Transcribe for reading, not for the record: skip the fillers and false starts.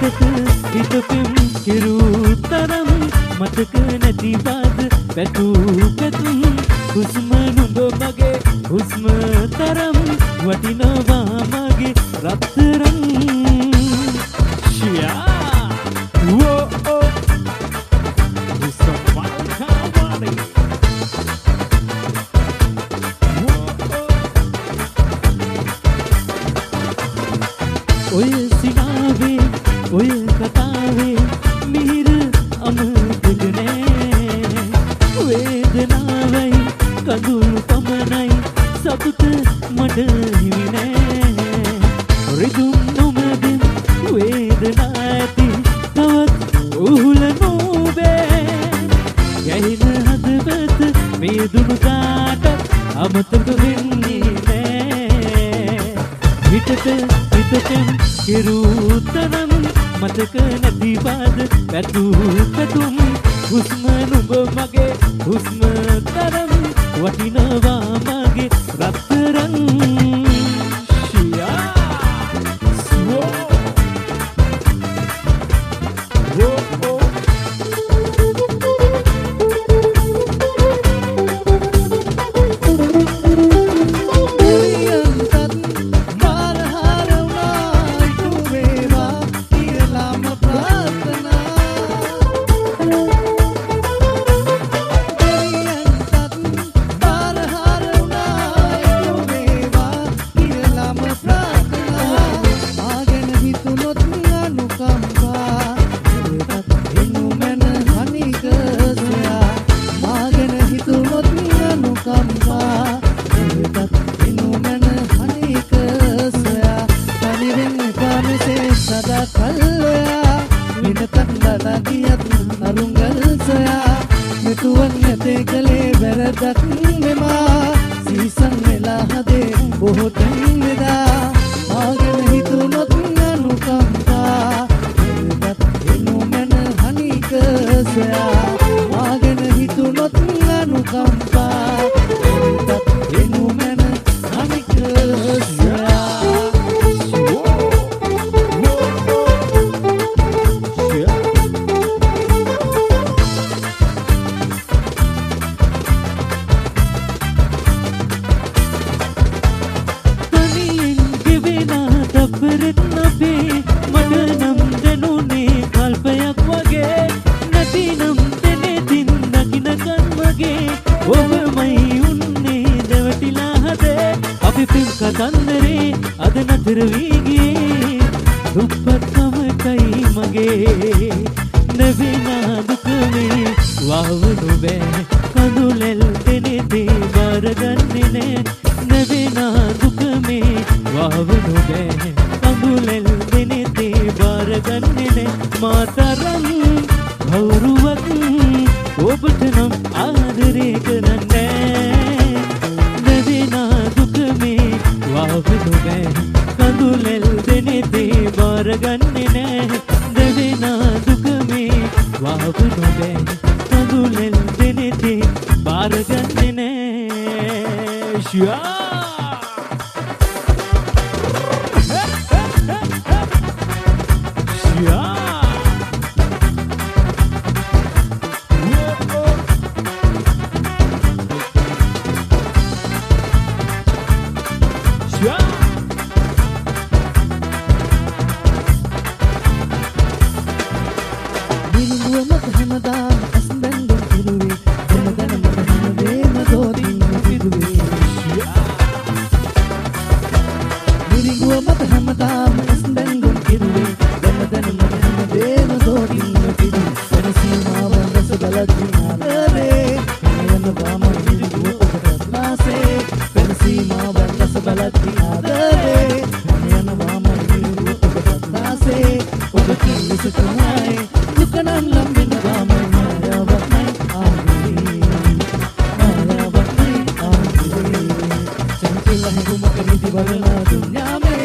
මතක හිතපෙම් කෙරූ තරම් මතක නැතිවද පැටූ පැතුම් හුස්ම නුඹ මගේ හුස්ම තරම් වටිනවා මගේ රත්තරන් ශියා වෝ ඕ ඔය සිනාවේ ඔය කතාවේ මිහිර අමතක නෑ වේදනාවයි කඳුළු පමණයි සතුට මට හිමි නෑ රිදුම් නොමැදින් වේදනා ඇති තවත් උහුල නොබෑ ගැහින හදවත මේ දුනු කාට අමතක වෙන්නේ නෑ හිතටම කෙරූ තරම් මතක නැතිවද පැටූ පැතුම් හුස්ම නුඹ මගේ හුස්ම තරම් වටිනවා මගේ රත්තරන් ශියා ස්වෝ වෝ Dunia me,